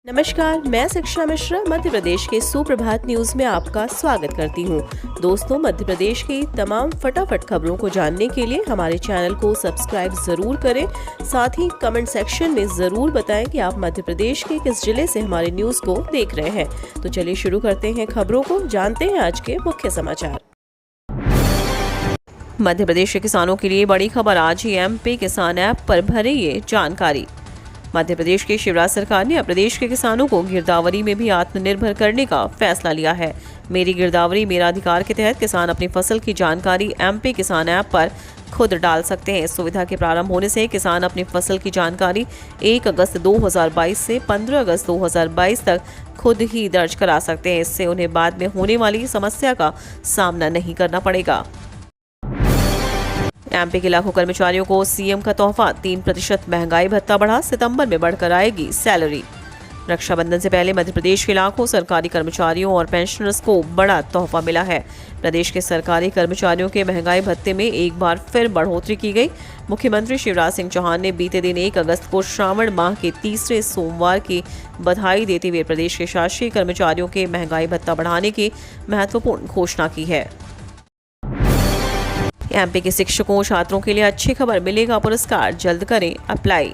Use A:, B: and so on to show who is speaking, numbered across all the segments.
A: नमस्कार, मैं शिक्षा मिश्रा मध्य प्रदेश के सुप्रभात न्यूज में आपका स्वागत करती हूँ। दोस्तों, मध्य प्रदेश की तमाम फटाफट खबरों को जानने के लिए हमारे चैनल को सब्सक्राइब जरूर करें। साथ ही कमेंट सेक्शन में जरूर बताएं कि आप मध्य प्रदेश के किस जिले से हमारे न्यूज को देख रहे हैं। तो चलिए शुरू करते हैं खबरों को, जानते हैं आज के मुख्य समाचार। मध्य प्रदेश के किसानों के लिए बड़ी खबर, आज ही एमपी किसान ऐप पर भरे ये जानकारी। मध्य प्रदेश की शिवराज सरकार ने अब प्रदेश के किसानों को गिरदावरी में भी आत्मनिर्भर करने का फैसला लिया है। मेरी गिरदावरी मेरा अधिकार के तहत किसान अपनी फसल की जानकारी एमपी किसान ऐप पर खुद डाल सकते हैं। इस सुविधा के प्रारंभ होने से किसान अपनी फसल की जानकारी 1 अगस्त 2022 से 15 अगस्त 2022 तक खुद ही दर्ज करा सकते हैं। इससे उन्हें बाद में होने वाली समस्या का सामना नहीं करना पड़ेगा। एमपी के लाखों कर्मचारियों को सीएम का तोहफा, 3% महंगाई भत्ता बढ़ा, सितंबर में बढ़कर आएगी सैलरी। रक्षाबंधन से पहले मध्य प्रदेश के लाखों सरकारी कर्मचारियों और पेंशनर्स को बड़ा तोहफा मिला है। प्रदेश के सरकारी कर्मचारियों के महंगाई भत्ते में एक बार फिर बढ़ोतरी की गई। मुख्यमंत्री शिवराज सिंह चौहान ने बीते दिन 1 अगस्त को श्रावण माह के तीसरे सोमवार की बधाई देते हुए प्रदेश के शासकीय कर्मचारियों के महंगाई भत्ता बढ़ाने की महत्वपूर्ण घोषणा की है। एमपी के शिक्षकों छात्रों के लिए अच्छी खबर, मिलेगा पुरस्कार, जल्द करें अप्लाई।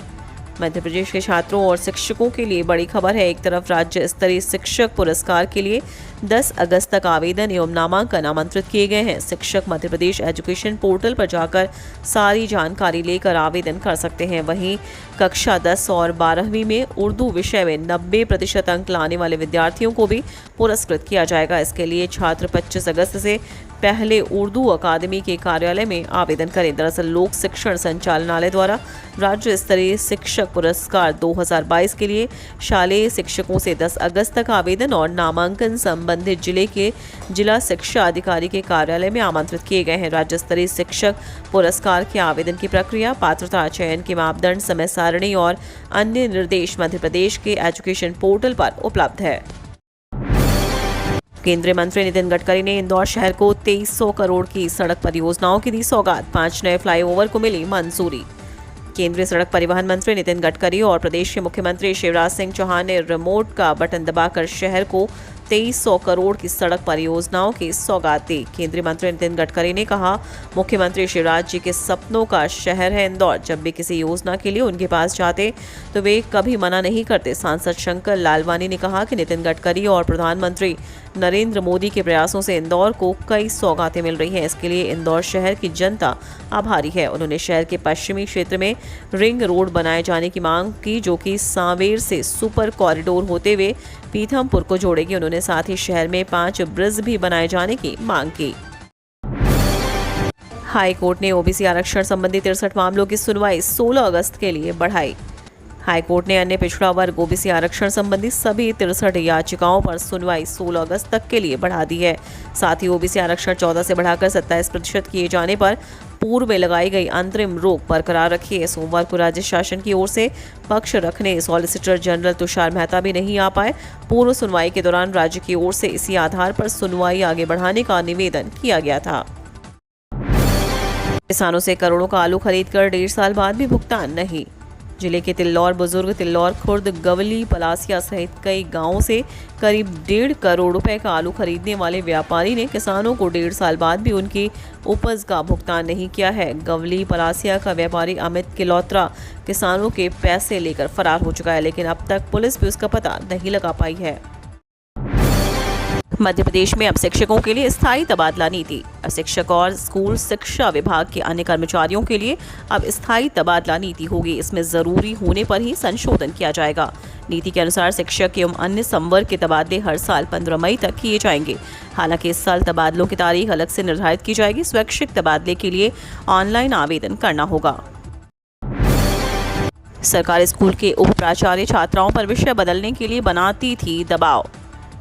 A: मध्य प्रदेश के छात्रों और शिक्षकों के लिए बड़ी खबर है। एक तरफ राज्य स्तरीय शिक्षक पुरस्कार के लिए 10 अगस्त तक आवेदन एवं नामांकन आमंत्रित किए गए हैं। शिक्षक मध्य प्रदेश एजुकेशन पोर्टल पर जाकर सारी जानकारी लेकर आवेदन कर सकते हैं। वहीं कक्षा 10 और 12वीं में उर्दू विषय में 90% अंक लाने वाले विद्यार्थियों को भी पुरस्कृत किया जाएगा। इसके लिए छात्र 25 अगस्त से पहले उर्दू अकादमी के कार्यालय में आवेदन करें। दरअसल लोक शिक्षण संचालनालय द्वारा राज्य स्तरीय शिक्षक पुरस्कार 2022 के लिए शालेय शिक्षकों से 10 अगस्त तक आवेदन और नामांकन संबंधित जिले के जिला शिक्षा अधिकारी के कार्यालय में आमंत्रित किए गए हैं। राज्य स्तरीय शिक्षक पुरस्कार के आवेदन की प्रक्रिया, पात्रता, चयन के मापदंड, समय सारणी और अन्य निर्देश मध्य प्रदेश के एजुकेशन पोर्टल पर उपलब्ध है। केंद्रीय मंत्री नितिन गडकरी ने इंदौर शहर को 2300 करोड़ की सड़क परियोजनाओं की दी सौगात, 5 नए फ्लाईओवर को मिली मंजूरी। केंद्रीय सड़क परिवहन मंत्री नितिन गडकरी और प्रदेश के मुख्यमंत्री शिवराज सिंह चौहान ने रिमोट का बटन दबाकर शहर को 2300 करोड़ की सड़क परियोजनाओं की सौगात दी। केंद्रीय मंत्री नितिन गडकरी ने कहा, मुख्यमंत्री शिवराज जी के सपनों का शहर है इंदौर। जब भी किसी योजना के लिए उनके पास जाते तो वे कभी मना नहीं करते। सांसद शंकर लालवानी ने कहा कि नितिन गडकरी और प्रधानमंत्री नरेंद्र मोदी के प्रयासों से इंदौर को कई सौगातें मिल रही हैं। इसके लिए इंदौर शहर की जनता आभारी है। उन्होंने शहर के पश्चिमी क्षेत्र में रिंग रोड बनाए जाने की मांग की, जो कि सांवेर से सुपर कॉरिडोर होते हुए पीथमपुर को जोड़ेगी। उन्होंने साथ ही शहर में 5 ब्रिज भी बनाए जाने की मांग की। हाई कोर्ट ने ओबीसी आरक्षण संबंधी 63 मामलों की सुनवाई 16 अगस्त के लिए बढ़ाई। हाई कोर्ट ने अन्य पिछड़ा वर्ग ओबीसी आरक्षण संबंधी सभी 63 याचिकाओं पर सुनवाई 16 अगस्त तक के लिए बढ़ा दी है। साथ ही ओबीसी आरक्षण 14 से बढ़ाकर 27% किए जाने पर पूर्व में लगाई गई अंतरिम रोक बरकरार रखी है। सोमवार को राज्य शासन की ओर से पक्ष रखने सॉलिसिटर जनरल तुषार मेहता भी नहीं आ पाए। पूर्व सुनवाई के दौरान राज्य की ओर से इसी आधार पर सुनवाई आगे बढ़ाने का निवेदन किया गया था। किसानों से करोड़ों का आलू खरीदकर 1.5 साल बाद भी भुगतान नहीं। जिले के तिल्लौर बुजुर्ग, तिल्लौर खुर्द, गवली, पलासिया सहित कई गांवों से करीब 1.5 करोड़ रुपए का आलू खरीदने वाले व्यापारी ने किसानों को 1.5 साल बाद भी उनकी उपज का भुगतान नहीं किया है। गवली पलासिया का व्यापारी अमित किलौत्रा किसानों के पैसे लेकर फरार हो चुका है, लेकिन अब तक पुलिस भी उसका पता नहीं लगा पाई है। मध्य प्रदेश में अब शिक्षकों के लिए स्थायी तबादला नीति। शिक्षक और स्कूल शिक्षा विभाग के अन्य कर्मचारियों के लिए अब स्थायी तबादला नीति होगी। इसमें जरूरी होने पर ही संशोधन किया जाएगा। नीति के अनुसार शिक्षक एवं अन्य संवर्ग के तबादले हर साल 15 मई तक किए जाएंगे। हालांकि इस साल तबादलों की तारीख अलग से निर्धारित की जाएगी। स्वैच्छिक तबादले के लिए ऑनलाइन आवेदन करना होगा। सरकारी स्कूल के उप प्राचार्य छात्राओं पर विषय बदलने के लिए बनाती थी दबाव।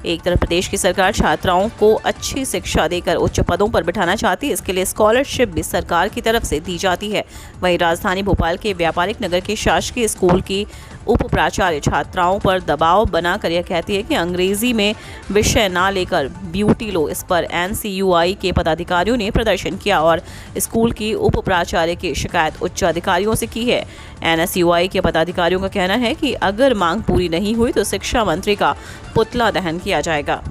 A: एक तरफ प्रदेश की सरकार छात्राओं को अच्छी शिक्षा देकर उच्च पदों पर बिठाना चाहती है, इसके लिए स्कॉलरशिप भी सरकार की तरफ से दी जाती है। वहीं राजधानी भोपाल के व्यापारिक नगर के शासकीय स्कूल की उप प्राचार्य छात्राओं पर दबाव बनाकर यह कहती है कि अंग्रेजी में विषय ना लेकर ब्यूटी लो। इस पर NCUI के पदाधिकारियों ने प्रदर्शन किया और स्कूल की उप प्राचार्य की शिकायत उच्च अधिकारियों से की है। NSUI के पदाधिकारियों का कहना है कि अगर मांग पूरी नहीं हुई तो शिक्षा मंत्री का पुतला दहन किया जाएगा।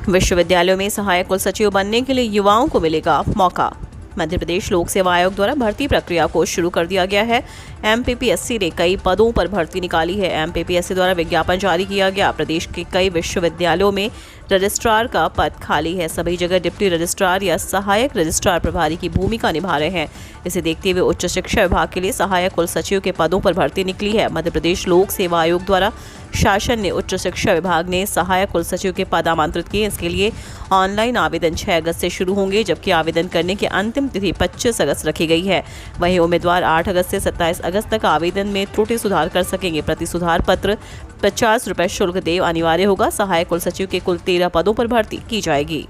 A: विश्वविद्यालयों में सहायक कुलसचिव बनने के लिए युवाओं को मिलेगा मौका। मध्य प्रदेश लोक सेवा आयोग द्वारा भर्ती प्रक्रिया को शुरू कर दिया गया है। MPPSC ने कई पदों पर भर्ती निकाली है। MPPSC द्वारा विज्ञापन जारी किया गया। प्रदेश के कई विश्वविद्यालयों में रजिस्ट्रार का पद खाली है। सभी जगह डिप्टी रजिस्ट्रार या सहायक रजिस्ट्रार प्रभारी की भूमिका निभा रहे हैं। इसे देखते हुए उच्च शिक्षा विभाग के लिए सहायक कुलसचिव के पदों पर भर्ती निकली है। मध्य प्रदेश लोक सेवा आयोग द्वारा शासन ने उच्च शिक्षा विभाग ने सहायक कुलसचिव के पद आमंत्रित किए। इसके लिए ऑनलाइन आवेदन 6 अगस्त से शुरू होंगे, जबकि आवेदन करने की अंतिम तिथि 25 अगस्त रखी गई है। वहीं उम्मीदवार 8 अगस्त से 27 अगस्त तक आवेदन में त्रुटि सुधार कर सकेंगे। प्रति सुधार पत्र 50 रुपये शुल्क देय अनिवार्य होगा। सहायक कुलसचिव के कुल 13 पदों पर भर्ती की जाएगी।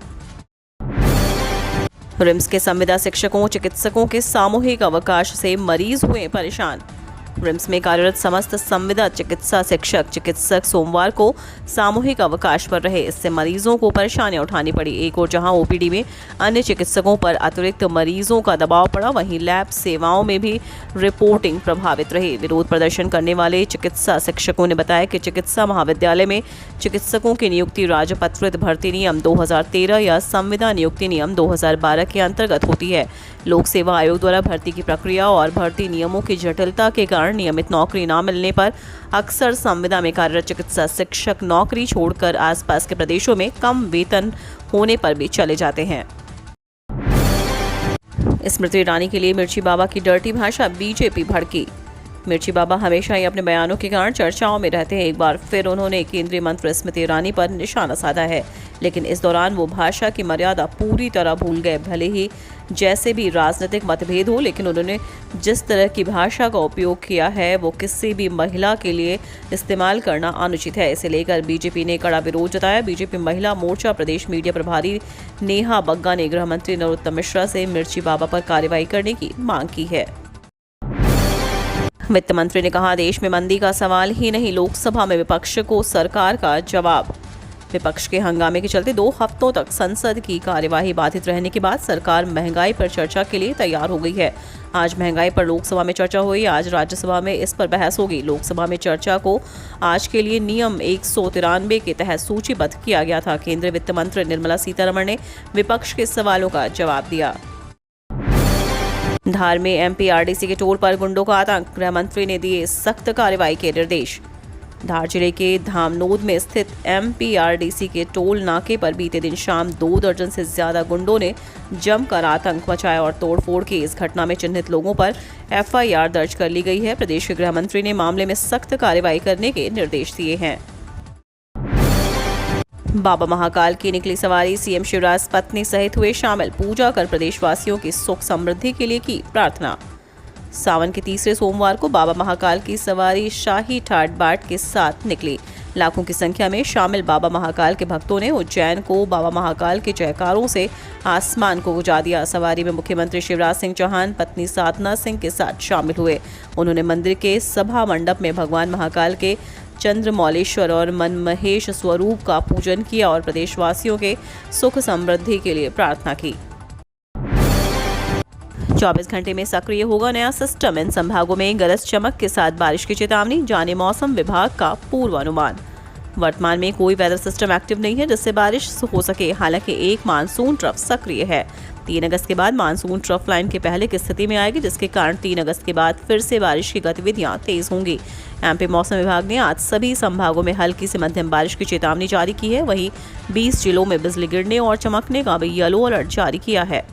A: रिम्स के संविदा शिक्षकों चिकित्सकों के सामूहिक अवकाश से मरीज हुए परेशान। रिम्स में कार्यरत समस्त संविदा चिकित्सा चिकित्सक सोमवार को सामूहिक अवकाश पर रहे। इससे मरीजों को परेशानियां उठानी पड़ी। एक और जहां OPD में अन्य चिकित्सकों पर अतिरिक्त मरीजों का दबाव पड़ा, वहीं लैब सेवाओं में भी रिपोर्टिंग प्रभावित रही। विरोध प्रदर्शन करने वाले चिकित्सा शिक्षकों ने बताया कि चिकित्सा महाविद्यालय में चिकित्सकों की नियुक्ति राजपत्रित भर्ती नियम 2013 या संविदा नियुक्ति नियम 2012 के अंतर्गत होती है। लोक सेवा आयोग द्वारा भर्ती की प्रक्रिया और भर्ती नियमों की जटिलता के कारण नियमित नौकरी न मिलने पर अक्सर संविदा में कार्यरत चिकित्सा शिक्षक नौकरी छोड़कर आसपास के प्रदेशों में कम वेतन होने पर भी चले जाते हैं। स्मृति ईरानी के लिए मिर्ची बाबा की डर्टी भाषा, बीजेपी भड़की। मिर्ची बाबा हमेशा ही अपने बयानों के कारण चर्चाओं में रहते हैं। एक बार फिर उन्होंने केंद्रीय मंत्री स्मृति ईरानी पर निशाना साधा है, लेकिन इस दौरान वो भाषा की मर्यादा पूरी तरह भूल गए। भले ही जैसे भी राजनीतिक मतभेद हो, लेकिन उन्होंने जिस तरह की भाषा का उपयोग किया है वो किसी भी महिला के लिए इस्तेमाल करना अनुचित है। इसे लेकर बीजेपी ने कड़ा विरोध जताया। बीजेपी महिला मोर्चा प्रदेश मीडिया प्रभारी नेहा बग्गा ने गृह मंत्री नरोत्तम मिश्रा से मिर्ची बाबा पर कार्रवाई करने की मांग की है। वित्त मंत्री ने कहा, देश में मंदी का सवाल ही नहीं, लोकसभा में विपक्ष को सरकार का जवाब। विपक्ष के हंगामे के चलते 2 हफ्तों तक संसद की कार्यवाही बाधित रहने के बाद सरकार महंगाई पर चर्चा के लिए तैयार हो गई है। आज महंगाई पर लोकसभा में चर्चा हुई। आज राज्यसभा में इस पर बहस होगी। लोकसभा में चर्चा को आज के लिए नियम 193 के तहत सूचीबद्ध किया गया था। केंद्रीय वित्त मंत्री निर्मला सीतारमण ने विपक्ष के सवालों का जवाब दिया। धार में MPRDC के टोल पर गुंडों का आतंक, गृह मंत्री ने दिए सख्त कार्रवाई के निर्देश। धार जिले के धामनोद में स्थित MPRDC के टोल नाके पर बीते दिन शाम 2 दर्जन से ज्यादा गुंडों ने जमकर आतंक मचाया और तोड़फोड़ की। इस घटना में चिन्हित लोगों पर FIR दर्ज कर ली गई है। प्रदेश के गृह मंत्री ने मामले में सख्त कार्रवाई करने के निर्देश दिए हैं। बाबा महाकाल की निकली सवारी, CM शिवराज पत्नी सहित हुए शामिल। पूजा कर प्रदेशवासियों की सुख समृद्धि के लिए की प्रार्थना। सावन के तीसरे सोमवार को बाबा महाकाल की सवारी शाही ठाट बाट के साथ निकली। लाखों की संख्या में शामिल बाबा महाकाल के भक्तों ने उज्जैन को बाबा महाकाल के जयकारों से आसमान को गुजा दिया। सवारी में मुख्यमंत्री शिवराज सिंह चौहान पत्नी साधना सिंह के साथ शामिल हुए। उन्होंने मंदिर के सभा मंडप में भगवान महाकाल के चंद्रमौलेश्वर और मनमहेश स्वरूप का पूजन किया और प्रदेशवासियों के सुख समृद्धि के लिए प्रार्थना की। 24 घंटे में सक्रिय होगा नया सिस्टम। इन संभागों में गरज चमक के साथ बारिश की चेतावनी, जाने मौसम विभाग का पूर्वानुमान। वर्तमान में कोई वेदर सिस्टम एक्टिव नहीं है जिससे बारिश हो सके। हालांकि एक मानसून ट्रफ सक्रिय है। 3 अगस्त के बाद मानसून ट्रफ लाइन के पहले की स्थिति में आएगी, जिसके कारण 3 अगस्त के बाद फिर से बारिश की गतिविधियां तेज होंगी। MP मौसम विभाग ने आज सभी संभागों में हल्की से मध्यम बारिश की चेतावनी जारी की है। वहीं 20 जिलों में बिजली गिरने और चमकने का भी येलो अलर्ट जारी किया है।